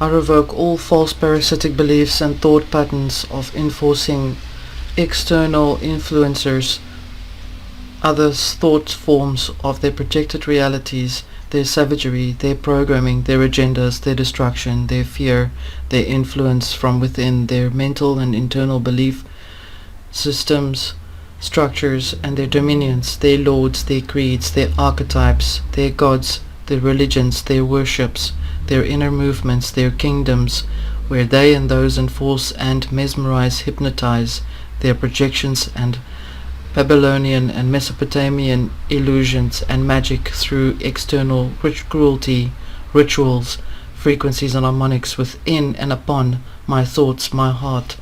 I revoke all false parasitic beliefs and thought patterns of enforcing external influencers, others' thought forms of their projected realities, their savagery, their programming, their agendas, their destruction, their fear, their influence from within, their mental and internal belief systems, structures, and their dominions, their lords, their creeds, their archetypes, their gods, their religions, their worships, their inner movements, their kingdoms, where they and those enforce and mesmerize, hypnotize, their projections and Babylonian and Mesopotamian illusions and magic through external cruelty, rituals, frequencies and harmonics within and upon my thoughts, my heart,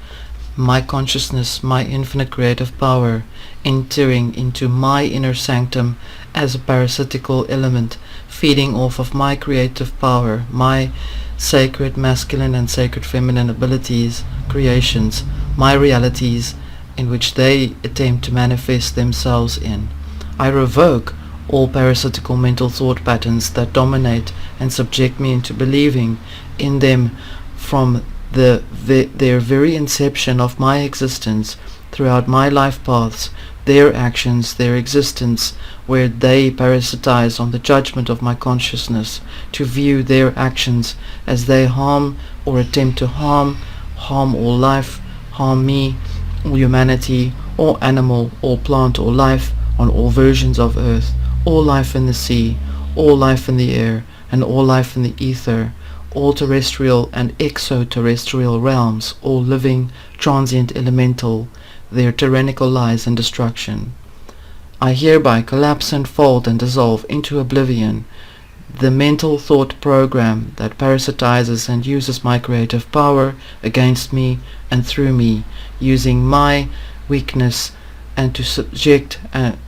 my consciousness, my infinite creative power, entering into my inner sanctum as a parasitical element, feeding off of my creative power, my sacred masculine and sacred feminine abilities, creations, my realities, in which they attempt to manifest themselves in. I revoke all parasitical mental thought patterns that dominate and subject me into believing in them from their very inception of my existence, throughout my life paths, their actions, their existence, where they parasitize on the judgment of my consciousness, to view their actions as they harm or attempt to harm all life, harm me, all humanity, all animal, all plant, all life on all versions of earth, all life in the sea, all life in the air, and all life in the ether, all terrestrial and extraterrestrial realms, all living, transient, elemental, their tyrannical lies and destruction. I hereby collapse and fold and dissolve into oblivion the mental thought program that parasitizes and uses my creative power against me and through me, using my weakness and to subject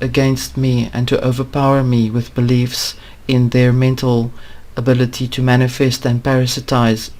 against me and to overpower me with beliefs in their mental ability to manifest and parasitize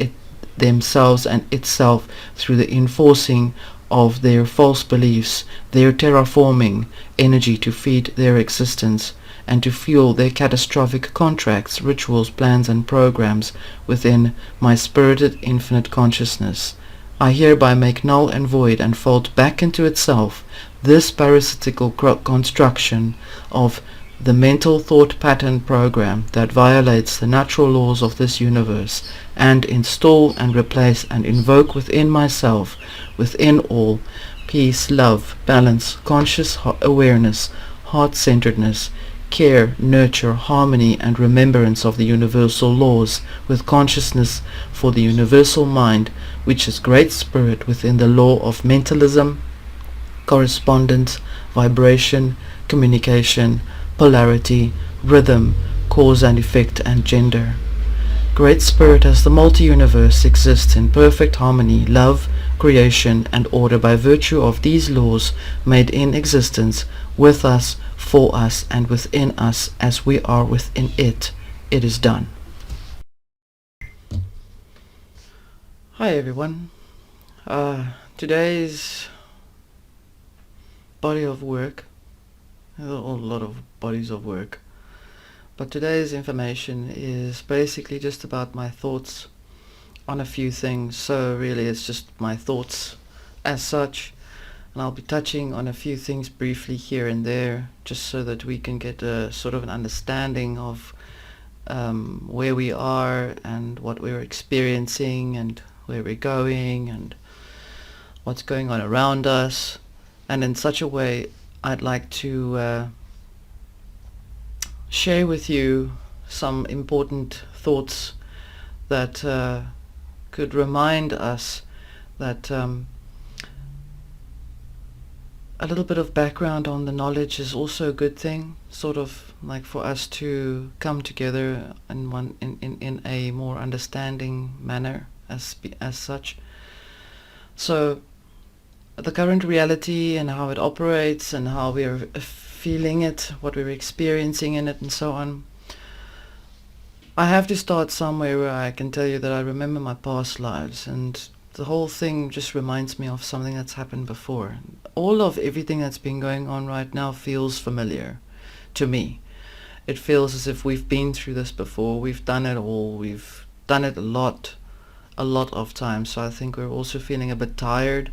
themselves and itself through the enforcing of their false beliefs, their terraforming energy to feed their existence and to fuel their catastrophic contracts, rituals, plans, and programs within my spirited infinite consciousness. I hereby make null and void and fold back into itself this parasitical construction of the mental thought pattern program that violates the natural laws of this universe, and install and replace and invoke within myself, within all, peace, love, balance, conscious awareness, heart-centeredness, care, nurture, harmony, and remembrance of the universal laws, with consciousness for the universal mind, which is Great Spirit within the law of mentalism, correspondence, vibration, communication, polarity, rhythm, cause and effect, and gender. Great Spirit as the multi-universe exists in perfect harmony, love, creation, and order by virtue of these laws made in existence with us, for us, and within us as we are within it. It is done. Hi everyone. Today's body of work, there's a lot of bodies of work, but today's information is basically just about my thoughts on a few things. So really it's just my thoughts as such, and I'll be touching on a few things briefly here and there, just so that we can get a sort of an understanding of where we are and what we're experiencing and where we're going and what's going on around us. And in such a way, I'd like to share with you some important thoughts that could remind us that a little bit of background on the knowledge is also a good thing, sort of like for us to come together in a more understanding manner as such. So the current reality and how it operates and how we're feeling it, what we're experiencing in it, and so on. I have to start somewhere where I can tell you that I remember my past lives, and the whole thing just reminds me of something that's happened before. All of everything that's been going on right now feels familiar to me. It feels as if we've been through this before, we've done it all, we've done it a lot, a lot of time, so I think we're also feeling a bit tired,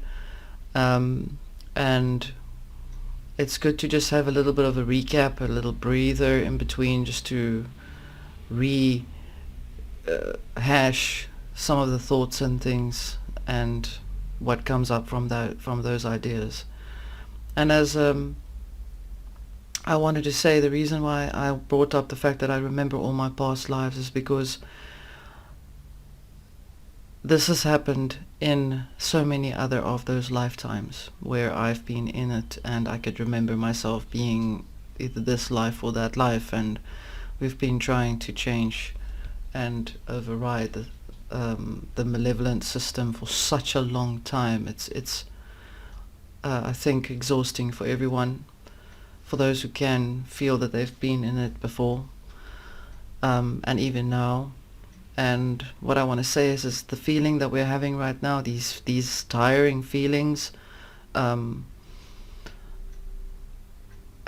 and it's good to just have a little bit of a recap, a little breather in between, just to hash some of the thoughts and things and what comes up from those ideas. And as I wanted to say, the reason why I brought up the fact that I remember all my past lives is because this has happened in so many other of those lifetimes where I've been in it, and I could remember myself being either this life or that life, and we've been trying to change and override the malevolent system for such a long time. It's I think exhausting for everyone, for those who can feel that they've been in it before, and even now. And what I want to say is the feeling that we're having right now, these tiring feelings, as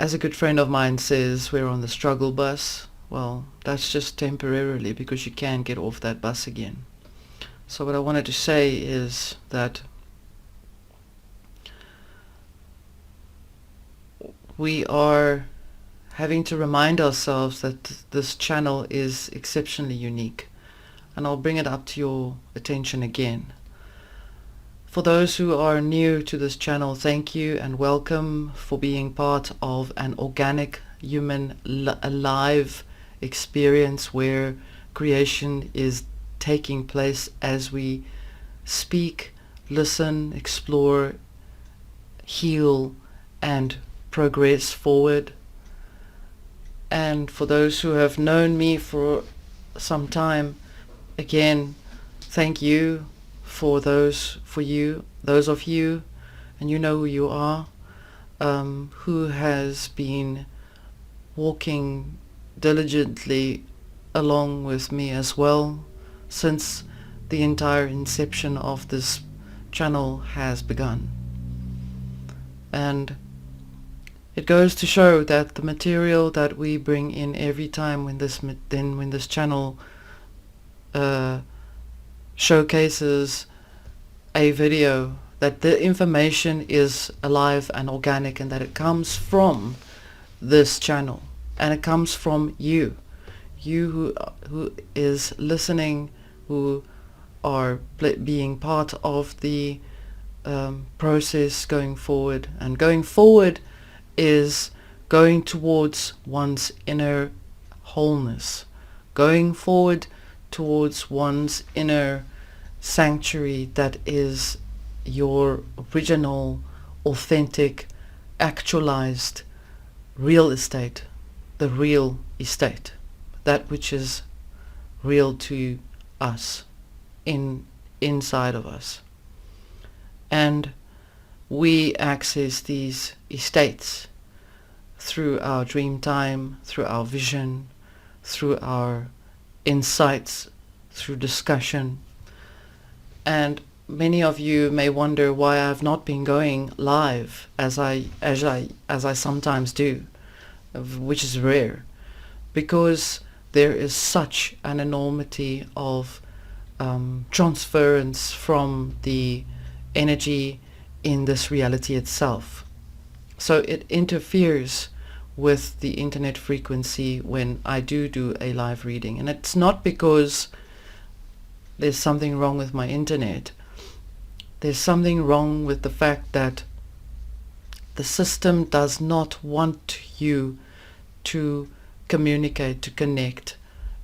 a good friend of mine says, we're on the struggle bus. Well, that's just temporarily, because you can get off that bus again. So what I wanted to say is that we are having to remind ourselves that this channel is exceptionally unique. And I'll bring it up to your attention again. For those who are new to this channel, thank you and welcome for being part of an organic, human, alive experience where creation is taking place as we speak, listen, explore, heal, and progress forward. And for those who have known me for some time, again, thank you for those of you, and you know who you are, who has been walking diligently along with me as well since the entire inception of this channel has begun. And it goes to show that the material that we bring in every time when this channel showcases a video, that the information is alive and organic, and that it comes from this channel, and it comes from you who is listening, who are being part of the process going forward. And going forward is going towards one's inner wholeness, going forward towards one's inner sanctuary that is your original, authentic, actualized real estate, the real estate, that which is real to us, inside of us. And we access these estates through our dream time, through our vision, through our insights, through discussion. And many of you may wonder why I've not been going live as I sometimes do, which is rare, because there is such an enormity of transference from the energy in this reality itself. So it interferes with the internet frequency when I do a live reading. And it's not because there's something wrong with my internet. There's something wrong with the fact that the system does not want you to communicate, to connect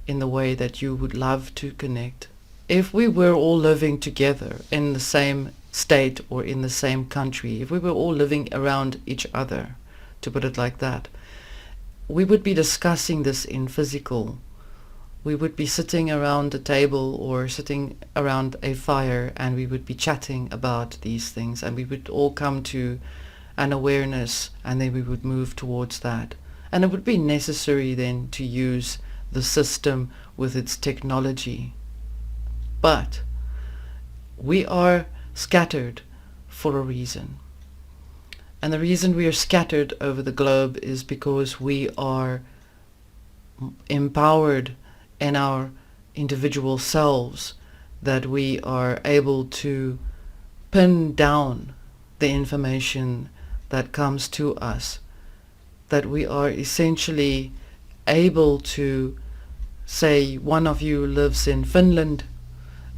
in the way that you would love to connect. If we were all living together in the same state or in the same country, if we were all living around each other, to put it like that, we would be discussing this in physical. We would be sitting around a table or sitting around a fire, and we would be chatting about these things, and we would all come to an awareness, and then we would move towards that. And it would be necessary then to use the system with its technology. But we are scattered for a reason. And the reason we are scattered over the globe is because we are empowered in our individual selves that we are able to pin down the information that comes to us, that we are essentially able to say one of you lives in Finland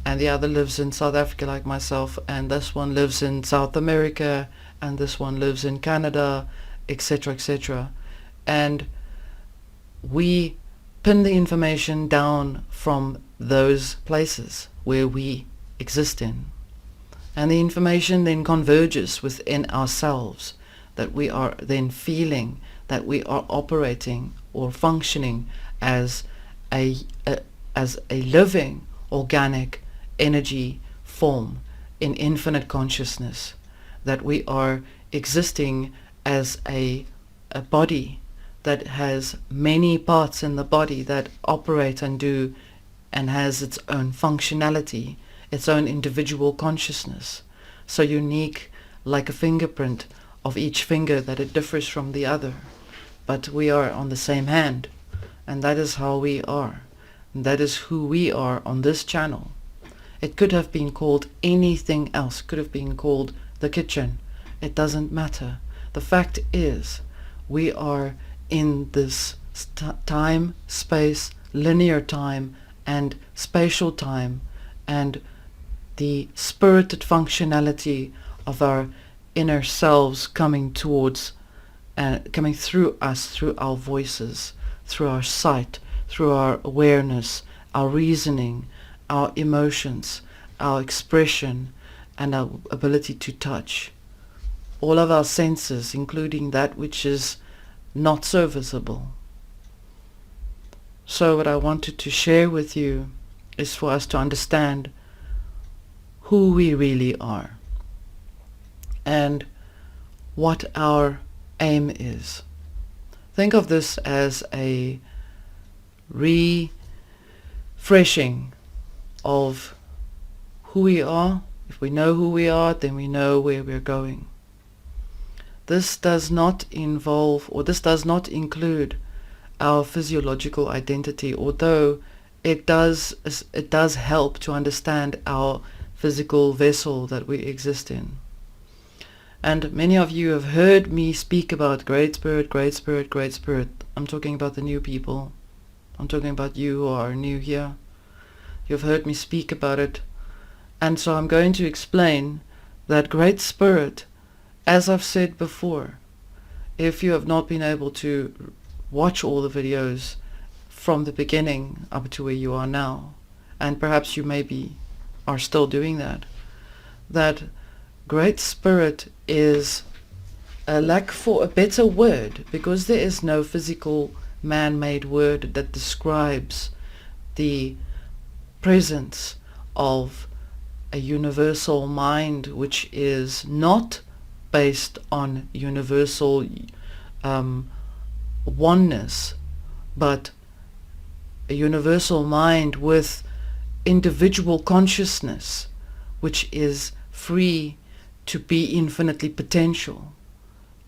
and the other lives in South Africa like myself, and this one lives in South America and this one lives in Canada, etc., etc. And we pin the information down from those places where we exist in. And the information then converges within ourselves, that we are then feeling that we are operating or functioning as a living organic energy form in infinite consciousness, that we are existing as a body that has many parts in the body that operate and do and has its own functionality, its own individual consciousness, so unique like a fingerprint of each finger that it differs from the other. But we are on the same hand, and that is how we are. And that is who we are on this channel. It could have been called anything else. It could have been called the kitchen. It doesn't matter. The fact is, we are in this time, space, linear time, and spatial time, and the spirited functionality of our inner selves coming towards, coming through us, through our voices, through our sight, through our awareness, our reasoning, our emotions, our expression, and our ability to touch. All of our senses, including that which is not so visible. So what I wanted to share with you is for us to understand who we really are and what our aim is. Think of this as a refreshing of who we are. If we know who we are, then we know where we're going. This does not involve, or this does not include, our physiological identity, although it does help to understand our physical vessel that we exist in. And many of you have heard me speak about Great Spirit, Great Spirit, Great Spirit. I'm talking about the new people. I'm talking about you who are new here. You've heard me speak about it. And so I'm going to explain that Great Spirit, as I've said before, if you have not been able to watch all the videos from the beginning up to where you are now, and perhaps you maybe are still doing that, that Great Spirit is a lack for a better word, because there is no physical man-made word that describes the presence of a universal mind which is not based on universal oneness, but a universal mind with individual consciousness which is free to be infinitely potential.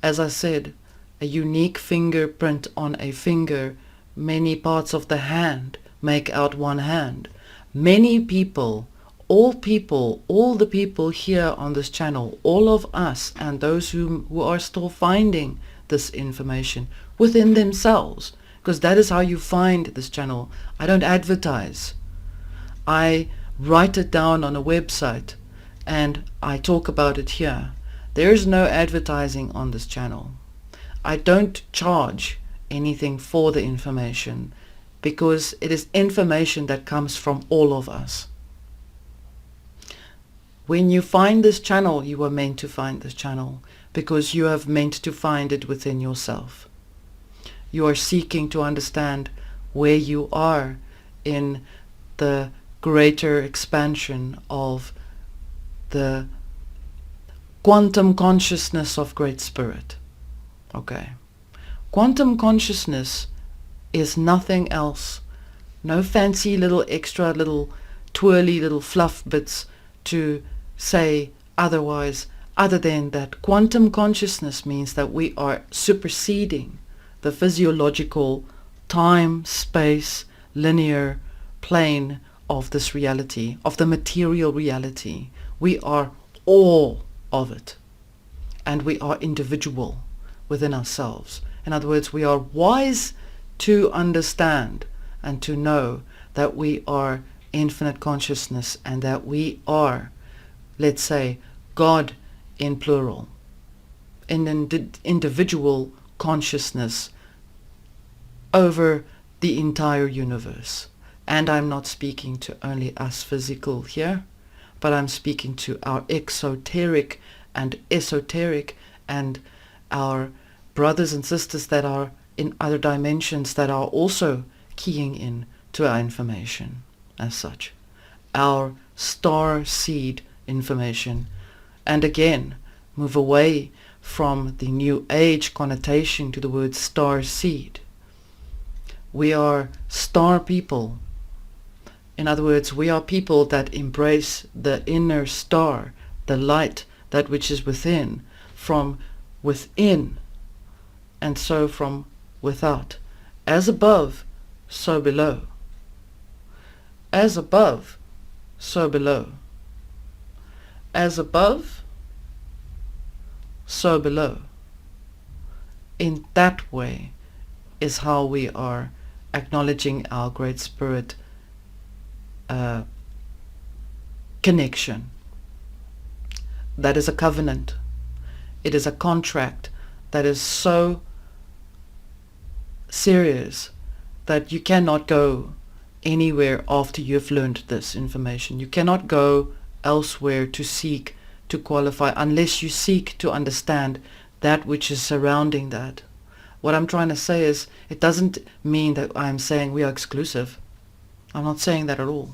As I said, a unique fingerprint on a finger, many parts of the hand make out one hand. Many people, all the people here on this channel, all of us and those who are still finding this information within themselves, because that is how you find this channel. I don't advertise. I write it down on a website and I talk about it here. There is no advertising on this channel. I don't charge anything for the information, because it is information that comes from all of us. When you find this channel, you are meant to find this channel because you have meant to find it within yourself. You are seeking to understand where you are in the greater expansion of the quantum consciousness of Great Spirit. Okay. Quantum consciousness is nothing else. No fancy little extra little twirly little fluff bits to say otherwise, other than that quantum consciousness means that we are superseding the physiological time, space, linear plane of this reality, of the material reality. We are all of it. And we are individual within ourselves. In other words, we are wise to understand and to know that we are infinite consciousness and that we are, let's say, God in plural, an individual consciousness over the entire universe. And I'm not speaking to only us physical here, but I'm speaking to our exoteric and esoteric and our brothers and sisters that are in other dimensions that are also keying in to our information as such. Our star seed information. And again, move away from the New Age connotation to the word star seed. We are star people. In other words, we are people that embrace the inner star, the light, that which is within, from within, and so from without. As above, so below. As above, so below. As above, so below. In that way is how we are acknowledging our Great Spirit connection. That is a covenant. It is a contract that is so serious that you cannot go anywhere after you've learned this information. You cannot go elsewhere to seek to qualify unless you seek to understand that which is surrounding that. What I'm trying to say is, it doesn't mean that I'm saying we are exclusive. I'm not saying that at all.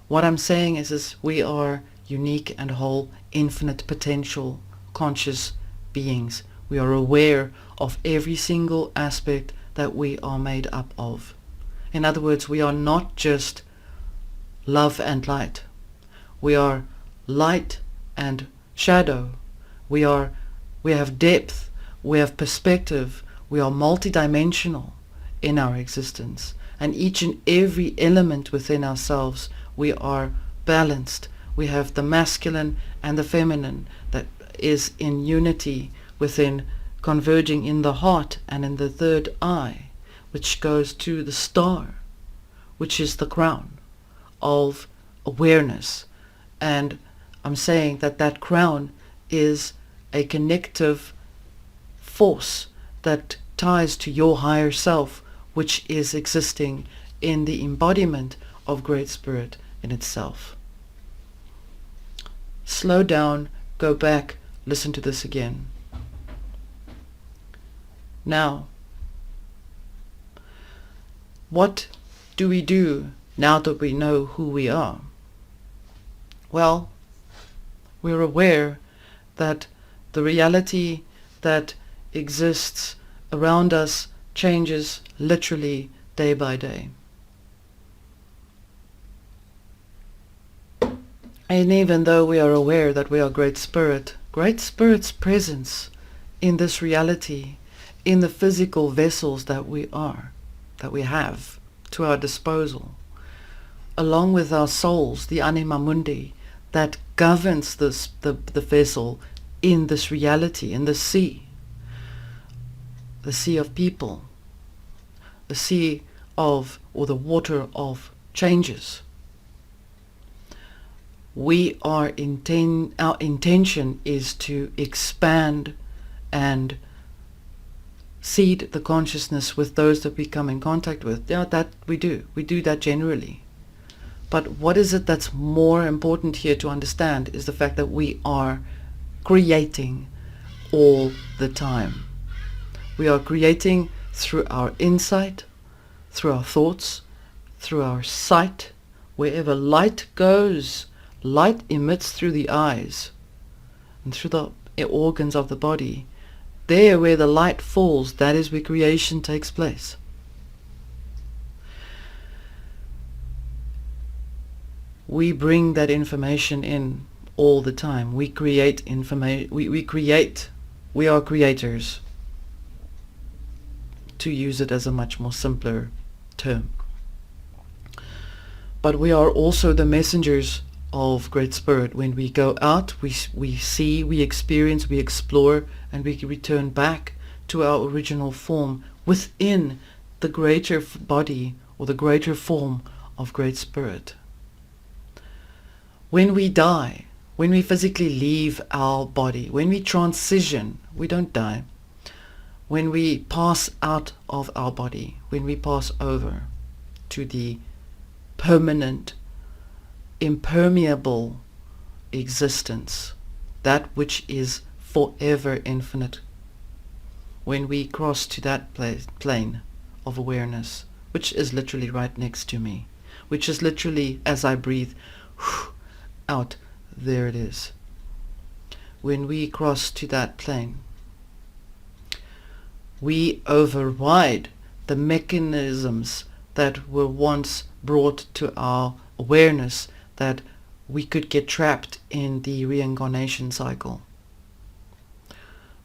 What I'm saying is we are unique and whole, infinite potential, conscious beings. We are aware of every single aspect that we are made up of. In other words, we are not just love and light. We are light and shadow. We have depth. We have perspective. We are multidimensional in our existence. And each and every element within ourselves, we are balanced. We have the masculine and the feminine that is in unity within, converging in the heart and in the third eye, which goes to the star, which is the crown of awareness. And I'm saying that that crown is a connective force that ties to your higher self, which is existing in the embodiment of Great Spirit in itself. Slow down, go back, listen to this again. Now, what do we do now that we know who we are? Well, we're aware that the reality that exists around us changes literally day by day. And even though we are aware that we are Great Spirit's presence in this reality, in the physical vessels that we have to our disposal, along with our souls, the anima mundi, that governs the vessel in this reality, in the sea of people, the sea of, or the water of changes. Our intention is to expand and seed the consciousness with those that we come in contact with. Yeah, that we do. We do that generally. But what is it that's more important here to understand is the fact that we are creating all the time. We are creating through our insight, through our thoughts, through our sight. Wherever light goes, light emits through the eyes and through the organs of the body. There where the light falls, that is where creation takes place. We bring that information in all the time. We create information. We are creators, to use it as a much more simpler term. But we are also the messengers of Great Spirit. When we go out, we see, we experience, we explore, and we return back to our original form within the greater body or the greater form of Great Spirit. When we die, when we physically leave our body, when we transition, we don't die. When we pass out of our body, when we pass over to the permanent, impermeable existence, that which is forever infinite, when we cross to that plane of awareness, which is literally right next to me, which is literally, as I breathe out, there it is. When we cross to that plane, we override the mechanisms that were once brought to our awareness, that we could get trapped in the reincarnation cycle.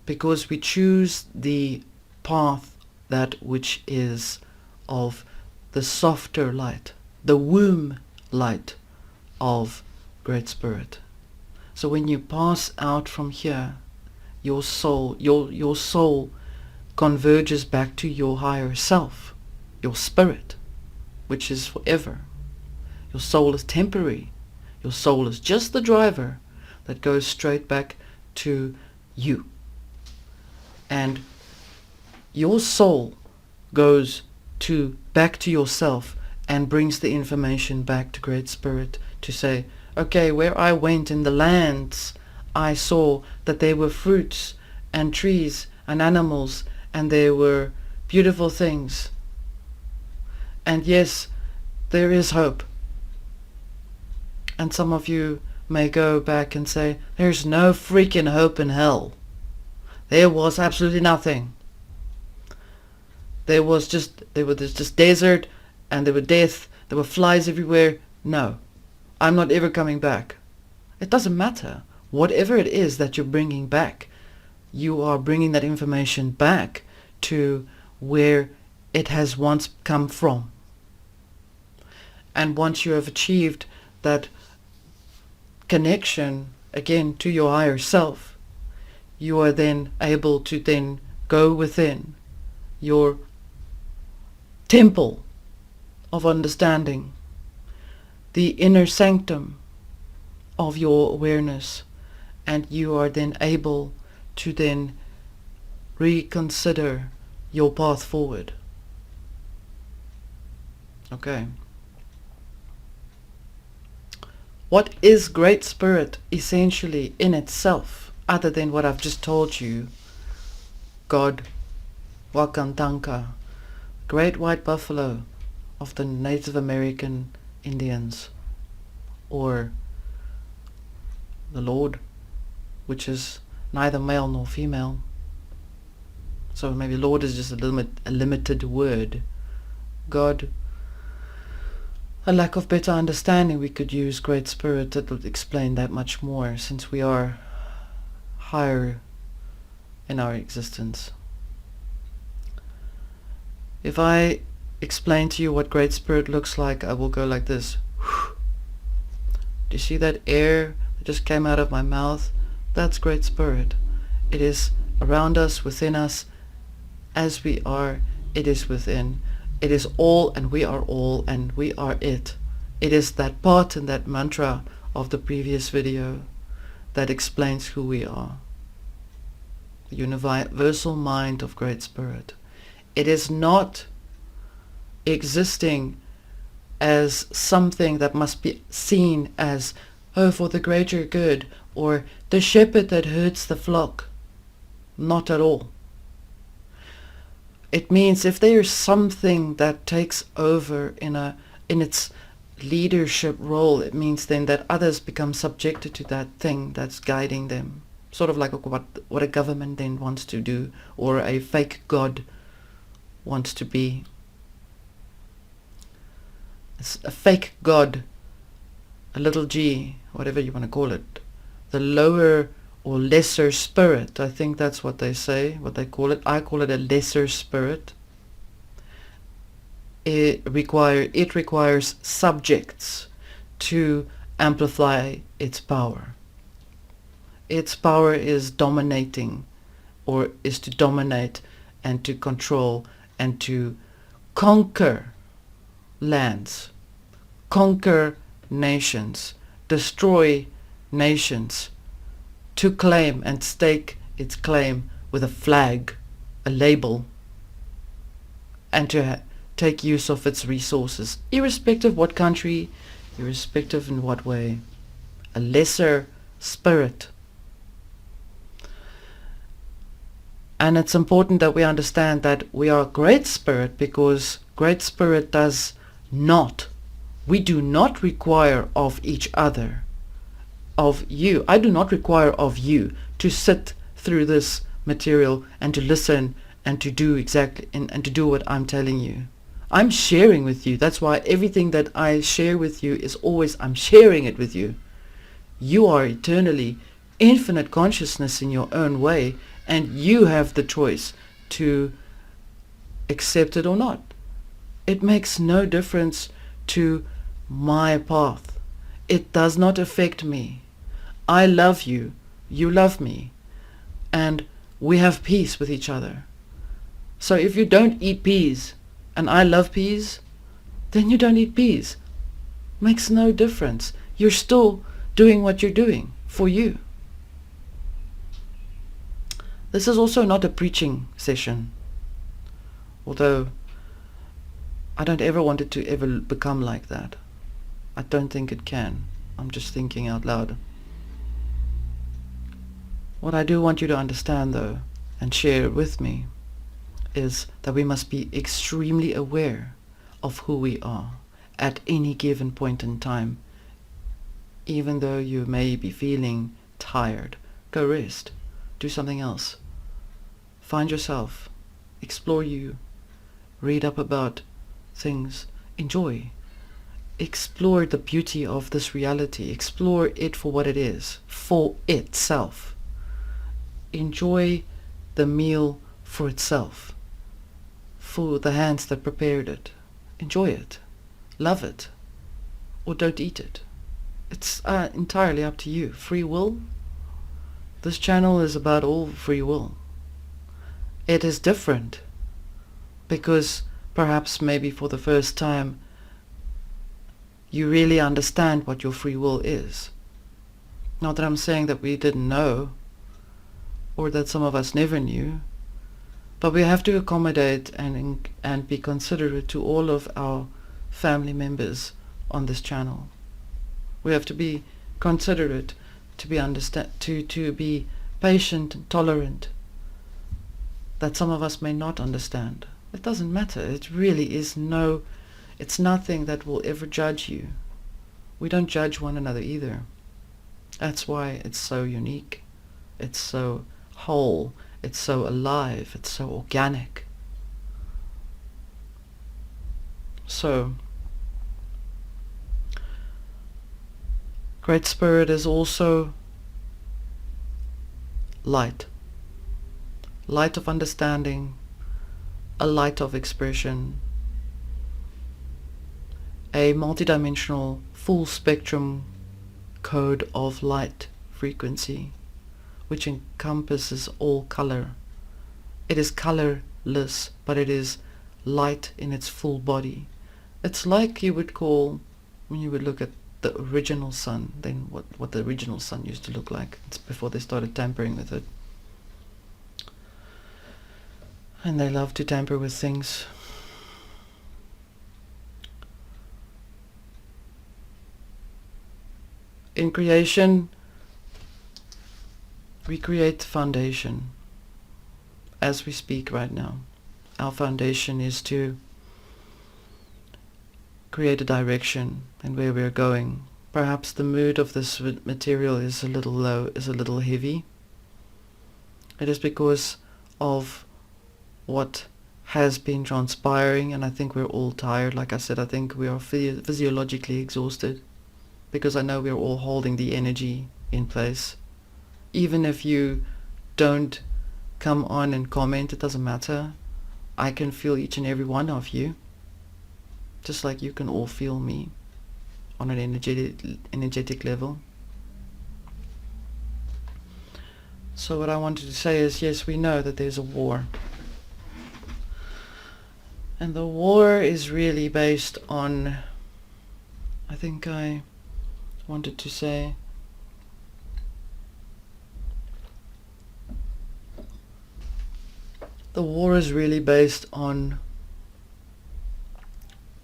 Because we choose the path that which is of the softer light, the womb light of Great Spirit. So when you pass out from here, your soul converges back to your higher self, your spirit, which is forever. Your soul is temporary. Your soul is just the driver that goes straight back to you. And your soul goes back to yourself and brings the information back to Great Spirit to say, okay, where I went in the lands, I saw that there were fruits and trees and animals, and there were beautiful things. And yes, there is hope. And some of you may go back and say, there's no freaking hope in hell. There was absolutely nothing. There was just desert, and there were death, there were flies everywhere. No, I'm not ever coming back. It doesn't matter. Whatever it is that you're bringing back, you are bringing that information back to where it has once come from. And once you have achieved that connection again to your higher self, you are then able to then go within your temple of understanding, the inner sanctum of your awareness, and you are then able to then reconsider your path forward. Okay. What is Great Spirit essentially in itself, other than what I've just told you? God, Wakantanka, great white buffalo of the Native American Indians, or the Lord, which is neither male nor female. So maybe Lord is just a limited word. God, a lack of better understanding, we could use Great Spirit. That would explain that much more, since we are higher in our existence. If I explain to you what Great Spirit looks like, I will go like this. Do you see that air that just came out of my mouth? That's Great Spirit. It is around us, within us, as we are. It is within. It is all, and we are all, and we are it. It is that part in that mantra of the previous video that explains who we are. The universal mind of Great Spirit. It is not existing as something that must be seen as, oh, for the greater good, or the shepherd that herds the flock. Not at all. It means if there is something that takes over in its leadership role, it means then that others become subjected to that thing that's guiding them. Sort of like what a government then wants to do, or a fake god wants to be. It's a fake god, a little g, whatever you want to call it. The lower or lesser spirit, I think that's what they say, what they call it. I call it a lesser spirit. it requires subjects to amplify its power. Its power is dominating, or is to dominate and to control and to conquer lands, conquer nations, destroy nations, to claim and stake its claim with a flag, a label, and to take use of its resources, irrespective of what country, irrespective in what way. A lesser spirit. And it's important that we understand that we are a great spirit, because great spirit does not, we do not require of each other, of you. I do not require of you to sit through this material and to listen and to do exactly and to do what I'm telling you. I'm sharing with you. That's why everything that I share with you is always, I'm sharing it with you. You are eternally infinite consciousness in your own way, and you have the choice to accept it or not. It makes no difference to my path. It does not affect me. I love you, you love me, and we have peace with each other. So if you don't eat peas and I love peas, then you don't eat peas. Makes no difference. You're still doing what you're doing for you. This is also not a preaching session, although I don't ever want it to ever become like that. I don't think it can. I'm just thinking out loud. What I do want you to understand, though, and share with me, is that we must be extremely aware of who we are at any given point in time. Even though you may be feeling tired, go rest. Do something else. Find yourself. Explore you. Read up about things. Enjoy. Explore the beauty of this reality. Explore it for what it is, for itself. Enjoy the meal for itself, for the hands that prepared it. Enjoy it. Love it. Or don't eat it. It's entirely up to you. Free will. This channel is about all free will. It is different because perhaps maybe for the first time you really understand what your free will is. Not that I'm saying that we didn't know, or that some of us never knew, but we have to accommodate and be considerate to all of our family members on this channel. We have to be considerate, to be patient and tolerant, that some of us may not understand. It doesn't matter. It really is it's nothing that will ever judge you. We don't judge one another either. That's why it's so unique. It's so whole. It's so alive. It's so organic. So, Great Spirit is also light. Light of understanding, a light of expression, a multidimensional full spectrum code of light frequency, which encompasses all color. It is colorless, but it is light in its full body. It's like you would call, when you would look at the original sun, then what the original sun used to look like. It's before they started tampering with it. And they love to tamper with things. In creation, we create the foundation. As we speak right now, our foundation is to create a direction and where we're going. Perhaps the mood of this material is a little low, is a little heavy. It is because of what has been transpiring, and I think we're all tired. Like I said, I think we are physiologically exhausted, because I know we're all holding the energy in place. Even if you don't come on and comment, it doesn't matter. I can feel each and every one of you. just like you can all feel me on an energetic level. So what I wanted to say is, yes, we know that there's a war. And the war is really based on, I think I wanted to say, the war is really based on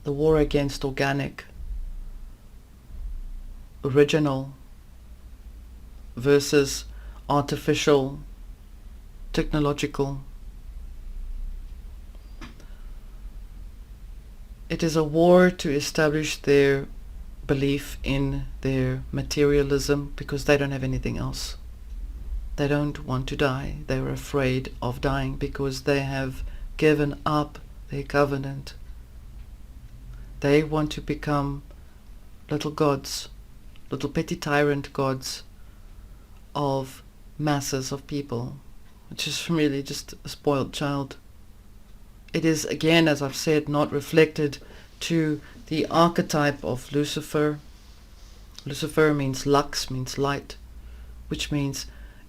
the war against organic, original, versus artificial, technological. It is a war to establish their belief in their materialism because they don't have anything else. They don't want to die. They're afraid of dying because they have given up their covenant. They want to become little gods, little petty tyrant gods of masses of people, which is really just a spoiled child. It is, again, as I've said, not reflected to the archetype of Lucifer. Lucifer means lux, means light, which means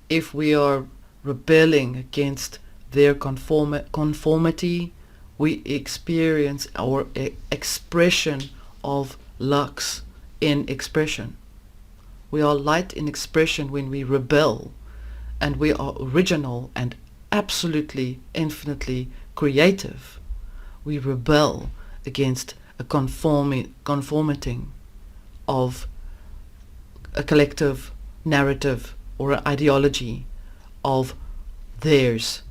if we are rebelling against their conformity, we experience our expression of lux in expression. We are light in expression when we rebel, and we are original and absolutely, infinitely creative. We rebel against a conforming of a collective narrative or an ideology of theirs.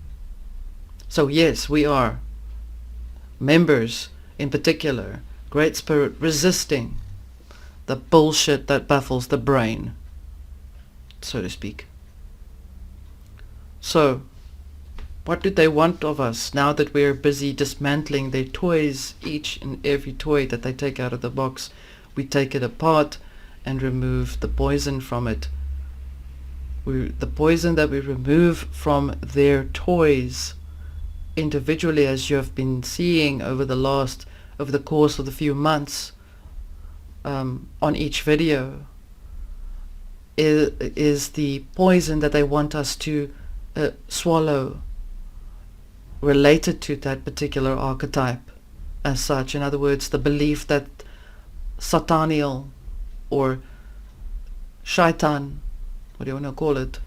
So yes, we are members, in particular, Great Spirit, resisting the bullshit that baffles the brain, so to speak. So, what do they want of us now that we are busy dismantling their toys? Each and every toy that they take out of the box, we take it apart and remove the poison from it. The poison that we remove from their toys individually, as you have been seeing over the course of the few months on each video, is the poison that they want us to swallow, related to that particular archetype as such. In other words, the belief that Sataniel or Shaitan, what do you want to call it,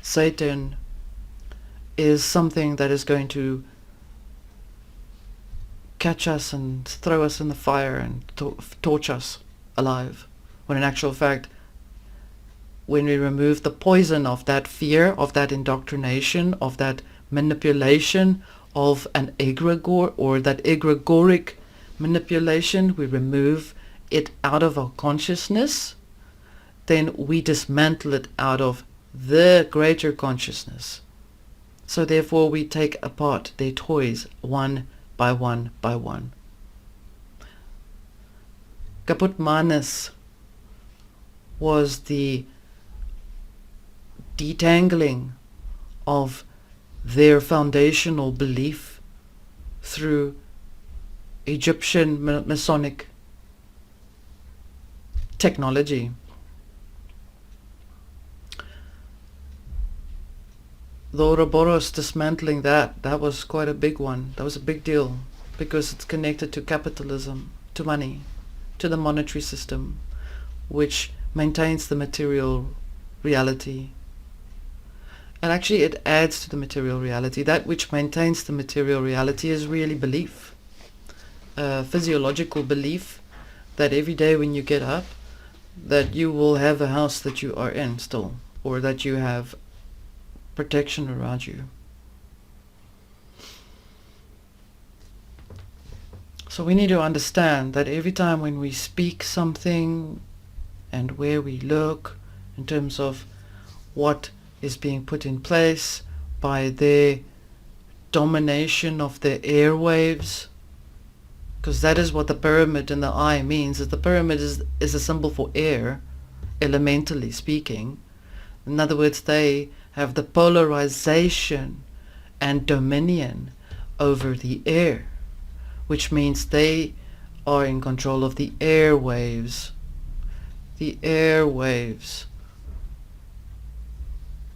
Satan, is something that is going to catch us and throw us in the fire and torch us alive. When in actual fact, when we remove the poison of that fear, of that indoctrination, of that manipulation, of an egregor or that egregoric manipulation, we remove it out of our consciousness, then we dismantle it out of the greater consciousness. So therefore we take apart their toys one by one by one. Kaput Manas was the detangling of their foundational belief through Egyptian Masonic technology. The Ouroboros dismantling that was quite a big one. That was a big deal because it's connected to capitalism, to money, to the monetary system, which maintains the material reality. And actually it adds to the material reality. That which maintains the material reality is really belief. Physiological belief that every day when you get up, that you will have a house that you are in still, or that you have protection around you. So we need to understand that every time when we speak something and where we look in terms of what is being put in place by their domination of the airwaves, because that is what the pyramid in the eye means. Is the pyramid is a symbol for air, elementally speaking. In other words, they have the polarization and dominion over the air, which means they are in control of the airwaves. The airwaves.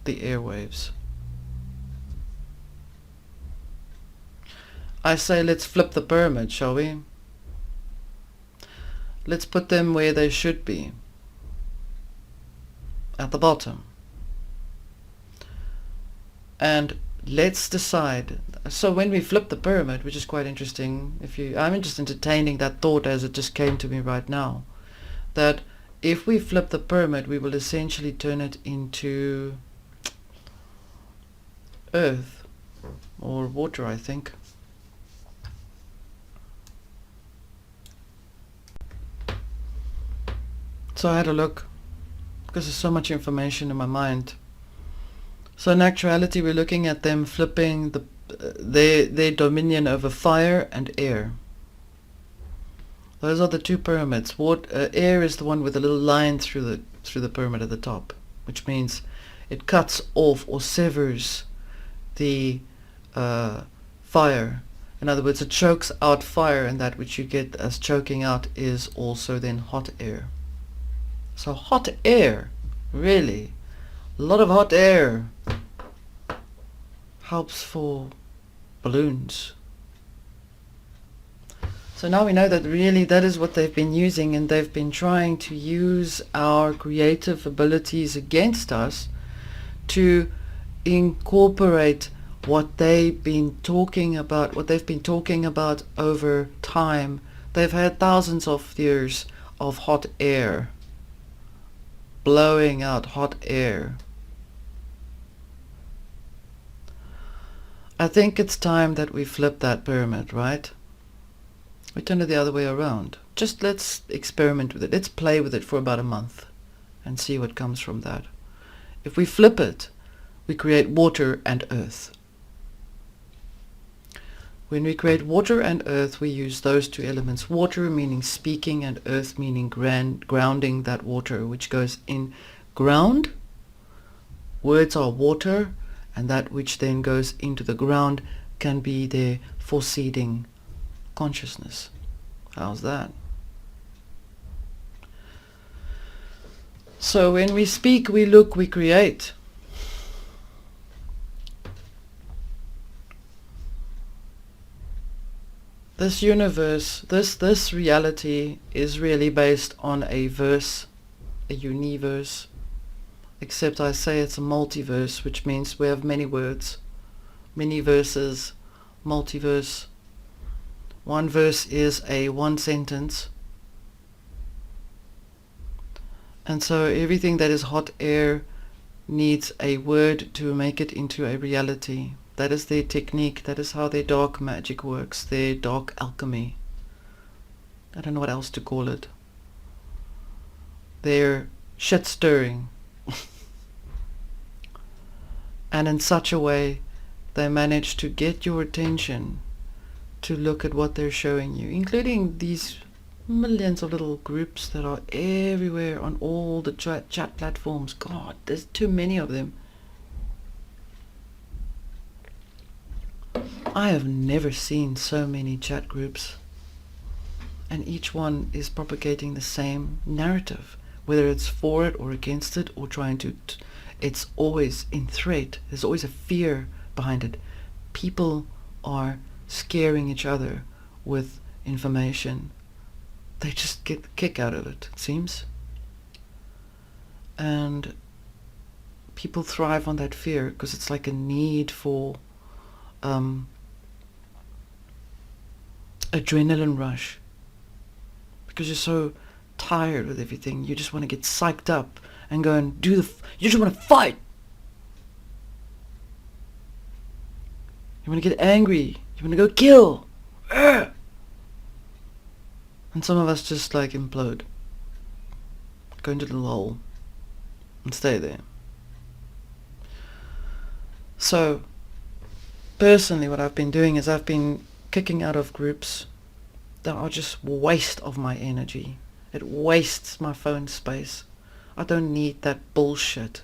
The airwaves. I say let's flip the pyramid, shall we? Let's put them where they should be. At the bottom. And let's decide. So when we flip the pyramid, which is quite interesting, I'm just entertaining that thought as it just came to me right now, that if we flip the pyramid, we will essentially turn it into earth or water, I think. So I had a look, because there's so much information in my mind. So in actuality, we're looking at them flipping their dominion over fire and air. Those are the two pyramids. Air is the one with a little line through the pyramid at the top, which means it cuts off or severs the fire. In other words, it chokes out fire, and that which you get as choking out is also then hot air. So hot air, really, a lot of hot air helps for balloons. So now we know that really that is what they've been using, and they've been trying to use our creative abilities against us to incorporate what they've been talking about over time. They've had thousands of years of hot air, blowing out hot air. I think it's time that we flip that pyramid, right? We turn it the other way around. Just let's experiment with it. Let's play with it for about a month and see what comes from that. If we flip it, we create water and earth. When we create water and earth, we use those two elements. Water meaning speaking, and earth meaning grounding that water, which goes in ground. Words are water, and that which then goes into the ground can be their foreseeing consciousness. How's that? So when we speak, we look, we create. This universe, this reality is really based on a verse, a universe, except I say it's a multiverse, which means we have many words, many verses, multiverse. One verse is a one sentence, and so everything that is hot air needs a word to make it into a reality. That is their technique. That is how their dark magic works, their dark alchemy. I don't know what else to call it. Their shit stirring. And in such a way, they manage to get your attention to look at what they're showing you, including these millions of little groups that are everywhere on all the chat platforms. God, there's too many of them. I have never seen so many chat groups, and each one is propagating the same narrative, whether it's for it or against it or trying to it's always in threat. There's always a fear behind it. People are scaring each other with information. They just get a kick out of it, it seems. And people thrive on that fear because it's like a need for adrenaline rush, because you're so tired with everything. You just want to get psyched up and go and you just want to fight. You want to get angry. You want to go kill. And some of us just like implode, go into the little hole and stay there. So personally, what I've been doing is I've been kicking out of groups that are just waste of my energy. It wastes my phone space. I don't need that bullshit.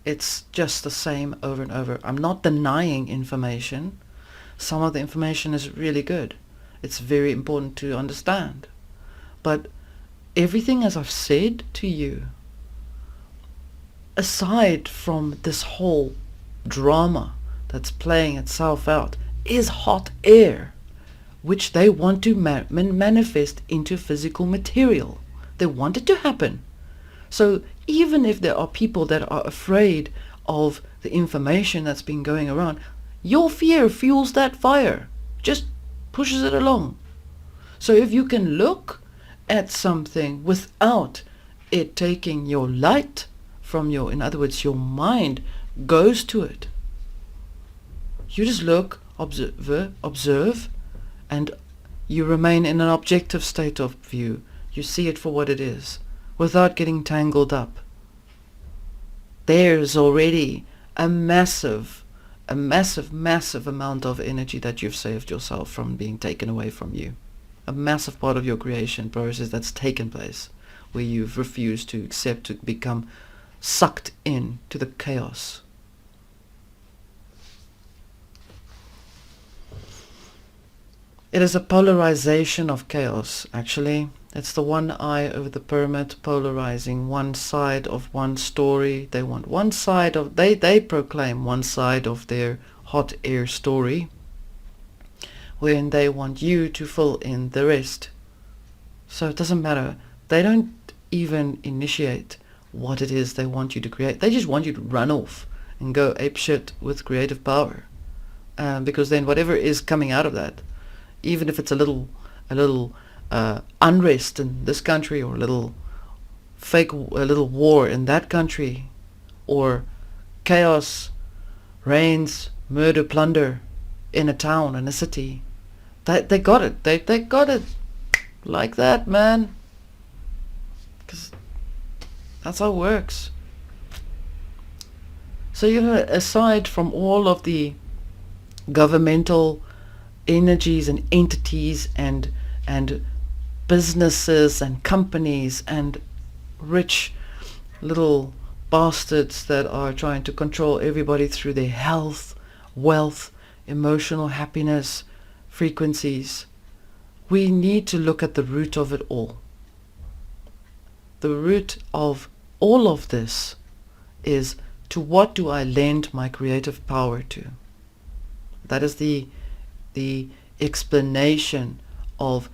It's just the same over and over. I'm not denying information. Some of the information is really good. it's very important to understand. But everything, as I've said to you, aside from this whole drama that's playing itself out, is hot air, which they want to manifest into physical material. They want it to happen. So even if there are people that are afraid of the information that's been going around, your fear fuels that fire, just pushes it along. So if you can look at something without it taking your light from in other words, your mind goes to it. You just look, observe, and you remain in an objective state of view. You see it for what it is, without getting tangled up. There's already a massive amount of energy that you've saved yourself from being taken away from you. A massive part of your creation process that's taken place, where you've refused to accept to become sucked in to the chaos. It is a polarization of chaos, actually. It's the one eye over the pyramid polarizing one side of one story. They want one side of, they proclaim one side of their hot air story, when they want you to fill in the rest. So it doesn't matter. They don't even initiate what it is they want you to create. They just want you to run off and go apeshit with creative power. Because then whatever is coming out of that, even if it's a little unrest in this country, or a little war in that country, or chaos reigns, murder, plunder in a town, in a city, they got it. They got it like that, man. Because that's how it works. So aside from all of the governmental energies and entities and businesses and companies and rich little bastards that are trying to control everybody through their health, wealth, emotional happiness, frequencies, we need to look at the root of it all. The root of all of this is, to what do I lend my creative power to? That is the explanation of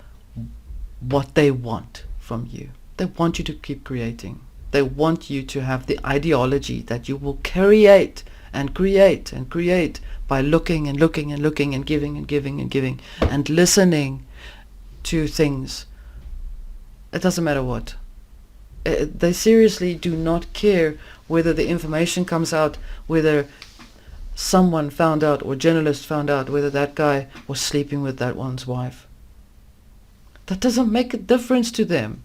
what they want from you. They want you to keep creating. They want you to have the ideology that you will create and create and create by looking and looking and looking and giving and giving and giving and listening to things. It doesn't matter what. They seriously do not care whether the information comes out, whether someone found out or journalists found out whether that guy was sleeping with that one's wife. That doesn't make a difference to them.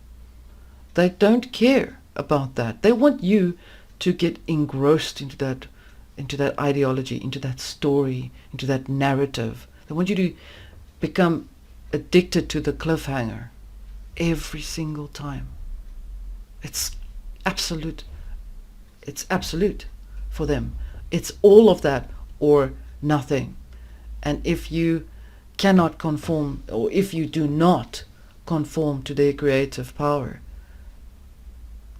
They don't care about that. They want you to get engrossed into that ideology, into that story, into that narrative. They want you to become addicted to the cliffhanger every single time. It's absolute. It's absolute for them. It's all of that or nothing. And if you cannot conform, or if you do not conform to their creative power,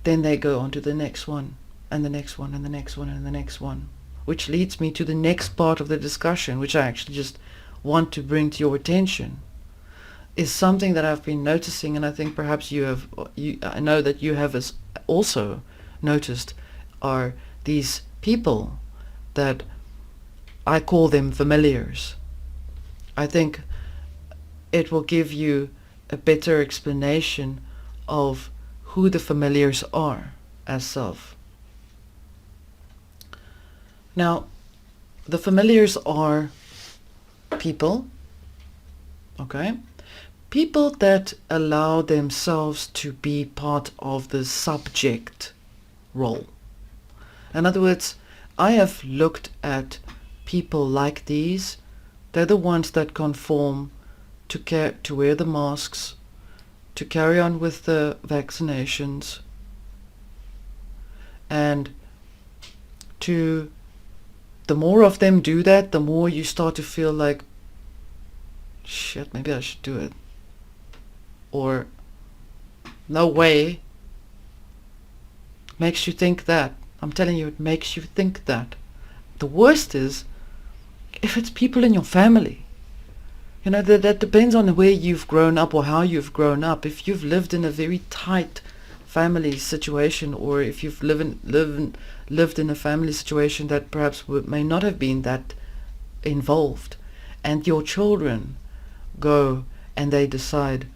then they go on to the next one, and the next one, and the next one, and the next one. Which leads me to the next part of the discussion, which I actually just want to bring to your attention, is something that I've been noticing, and I think perhaps I know that you have also noticed, are these people that I call them familiars. I think it will give you a better explanation of who the familiars are as self. Now, the familiars are people, okay? People that allow themselves to be part of the subject role. In other words, I have looked at people like these. They're the ones that conform to wear the masks, to carry on with the vaccinations, and the more of them do that, the more you start to feel like shit, maybe I should do it. Or, no way. Makes you think that. I'm telling you, it makes you think that. The worst is if it's people in your family. You know, that depends on where you've grown up or how you've grown up. If you've lived in a very tight family situation, or if you've lived in a family situation that perhaps may not have been that involved, and your children go and they decide,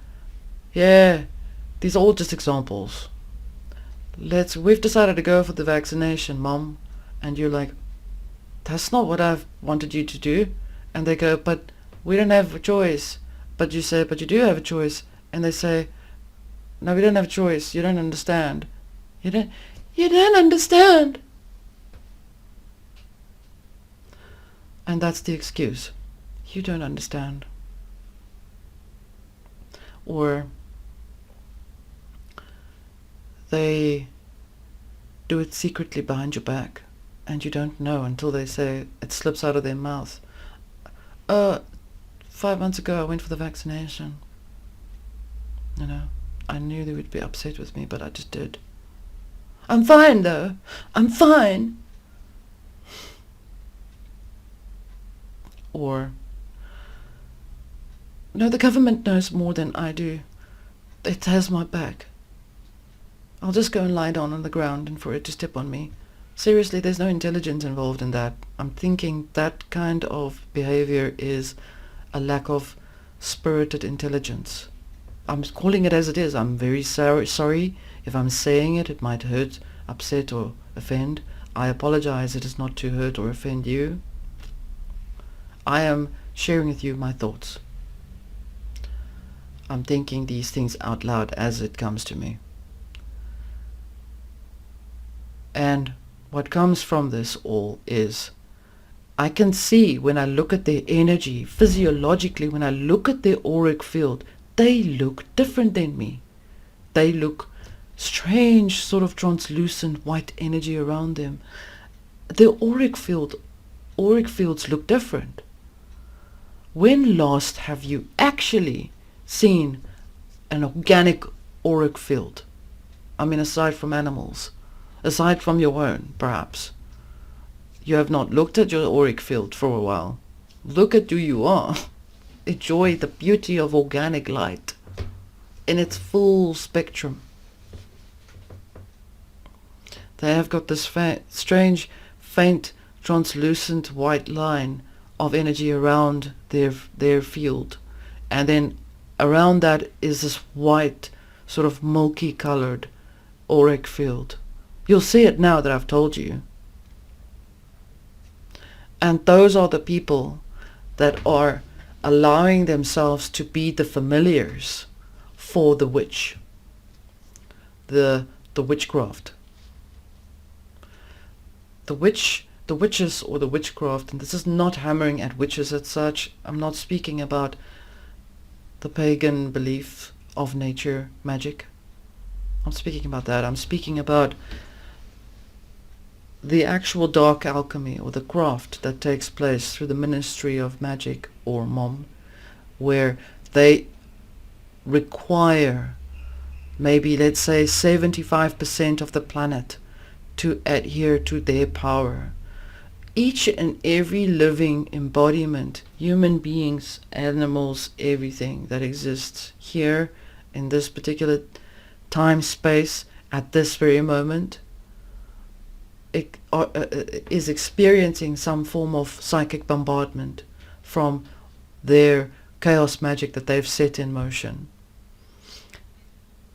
yeah, these are all just examples. We've decided to go for the vaccination, Mom. And you're like, that's not what I've wanted you to do. And they go, but we don't have a choice. But you say, but you do have a choice. And they say, no, we don't have a choice. You don't understand. You don't understand. And that's the excuse. You don't understand. Or they do it secretly behind your back, and you don't know until they say, it slips out of their mouth. 5 months ago I went for the vaccination. You know, I knew they would be upset with me, but I just did. I'm fine though. I'm fine. Or, no, the government knows more than I do. It has my back. I'll just go and lie down on the ground and for it to step on me. Seriously, there's no intelligence involved in that. I'm thinking that kind of behavior is a lack of spirited intelligence. I'm calling it as it is. I'm very sorry if I'm saying it. It might hurt, upset, or offend. I apologize. It is not to hurt or offend you. I am sharing with you my thoughts. I'm thinking these things out loud as it comes to me. And what comes from this all is, I can see when I look at their energy, physiologically, when I look at their auric field, they look different than me. They look strange, sort of translucent white energy around them. Their auric fields look different. When last have you actually seen an organic auric field? I mean, aside from animals. Aside from your own, perhaps. You have not looked at your auric field for a while. Look at who you are. Enjoy the beauty of organic light in its full spectrum. They have got this strange, faint, translucent white line of energy around their field. And then around that is this white, sort of milky colored auric field. You'll see it now that I've told you. And those are the people that are allowing themselves to be the familiars for the witch, the witchcraft. The witches or the witchcraft, and this is not hammering at witches as such. I'm not speaking about the pagan belief of nature, magic. I'm speaking about that. I'm speaking about the actual dark alchemy, or the craft that takes place through the ministry of magic or mom, where they require maybe, let's say, 75% of the planet to adhere to their power. Each and every living embodiment, human beings, animals, everything that exists here in this particular time space at this very moment, is experiencing some form of psychic bombardment from their chaos magic that they've set in motion.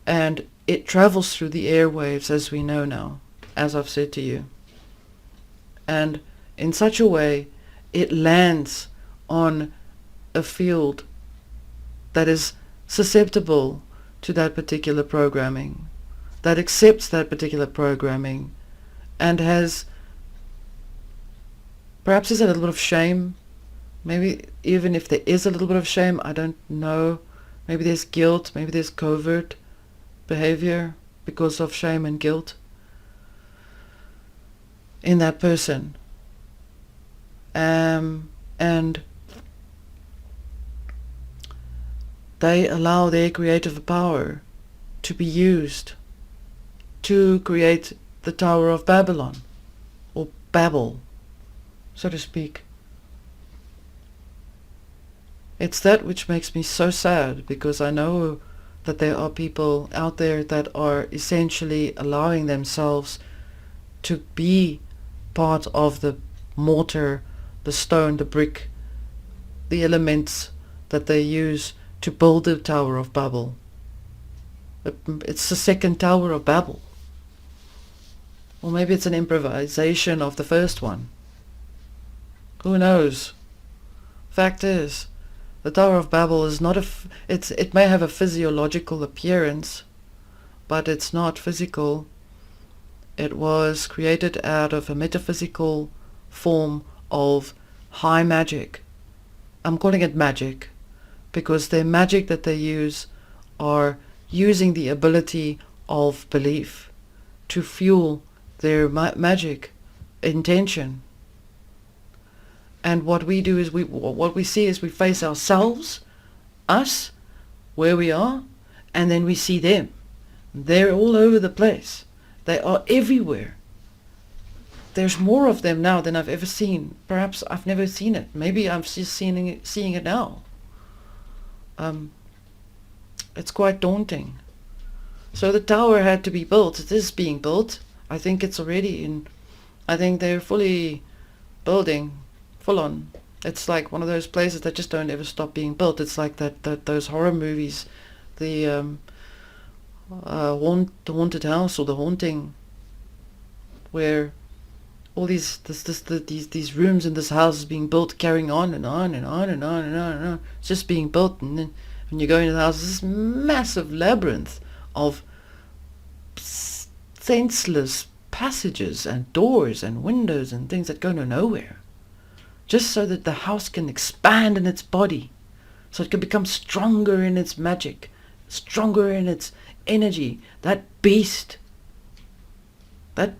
And it travels through the airwaves, as we know now, as I've said to you. And in such a way, it lands on a field that is susceptible to that particular programming, that accepts that particular programming, and has, perhaps is a little bit of shame. Maybe even if there is a little bit of shame, I don't know. Maybe there's guilt, maybe there's covert behavior because of shame and guilt in that person. And they allow their creative power to be used to create the Tower of Babylon, or Babel, so to speak. It's that which makes me so sad, because I know that there are people out there that are essentially allowing themselves to be part of the mortar, the stone, the brick, the elements that they use to build the Tower of Babel. It's the second Tower of Babel. Or maybe it's an improvisation of the first one. Who knows? Fact is, the Tower of Babel is not it may have a physiological appearance, but it's not physical. It was created out of a metaphysical form of high magic. I'm calling it magic because the magic that they use are using the ability of belief to fuel their magic intention. And what we do is what we see is we face ourselves, us, where we are, and then we see them. They're all over the place. They are everywhere. There's more of them now than I've ever seen. Perhaps I've never seen it. Maybe I'm just seeing it now. It's quite daunting. So the tower had to be built. It is being built. I think it's already in. I think they're fully building, full on. It's like one of those places that just don't ever stop being built. It's like those horror movies, the haunted house or the haunting, where all these rooms in this house is being built, carrying on and on and on and on and on and on. It's just being built, and then when you go into the house, it's this massive labyrinth of senseless passages and doors and windows and things that go to nowhere, just so that the house can expand in its body, so it can become stronger in its magic, stronger in its energy. That beast, that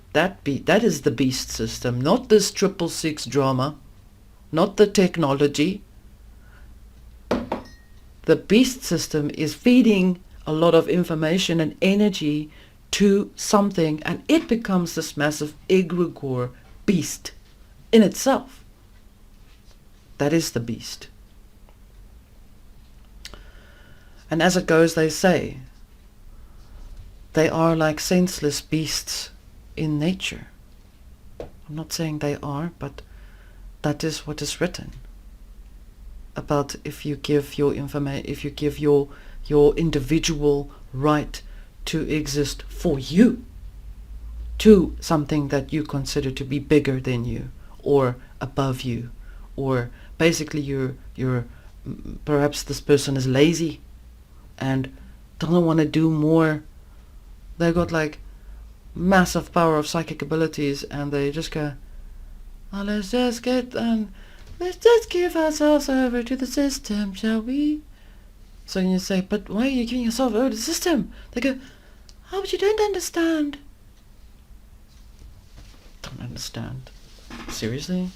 is the beast system, not this 666 drama, not the technology. The beast system is feeding a lot of information and energy to something, and it becomes this massive egregor beast in itself. That is the beast. And as it goes, they say, they are like senseless beasts in nature. I'm not saying they are, but that is what is written about. If you give your if you give your individual right to exist for you to something that you consider to be bigger than you or above you, or basically you're perhaps this person is lazy and doesn't want to do more. They've got like massive power of psychic abilities, and they just go, oh, let's just give ourselves over to the system, shall we? So you say, but why are you giving yourself over to the system? They go, oh, but you don't understand. Don't understand? Seriously?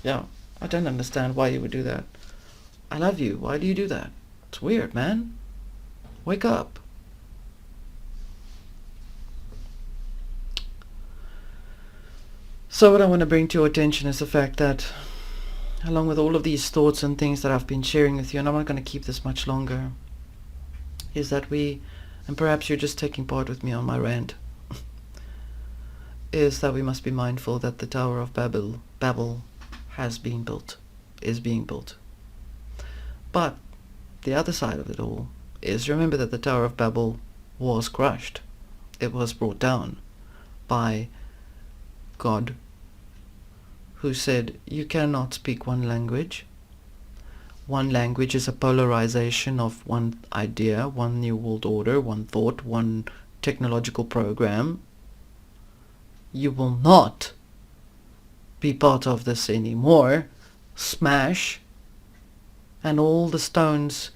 Yeah, I don't understand why you would do that. I love you. Why do you do that? It's weird, man. Wake up. So what I want to bring to your attention is the fact that, along with all of these thoughts and things that I've been sharing with you, and I'm not going to keep this much longer, is that and perhaps you're just taking part with me on my rant, is that we must be mindful that the Tower of Babel is being built. But the other side of it all is, remember that the Tower of Babel was crushed. It was brought down by God, who said, you cannot speak one language. One language is a polarization of one idea, one new world order, one thought, one technological program. You will not be part of this anymore. Smash. And all the stones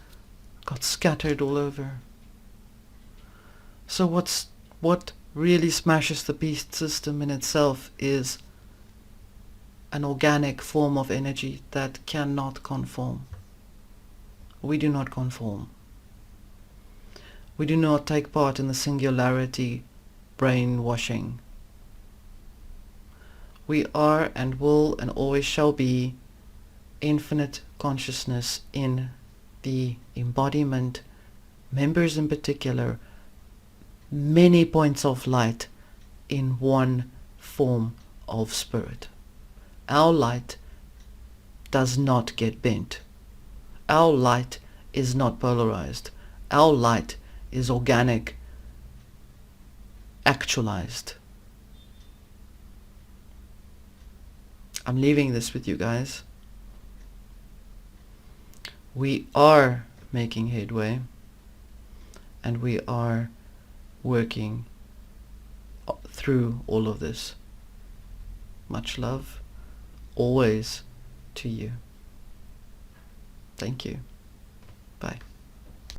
got scattered all over. So what really smashes the beast system in itself is an organic form of energy that cannot conform. We do not conform. We do not take part in the singularity brainwashing. We are and will and always shall be infinite consciousness in the embodiment, members in particular, many points of light in one form of spirit. Our light does not get bent. Our light is not polarized. Our light is organic, actualized. I'm leaving this with you guys. We are making headway, and we are working through all of this. Much love, always, to you. Thank you. Bye.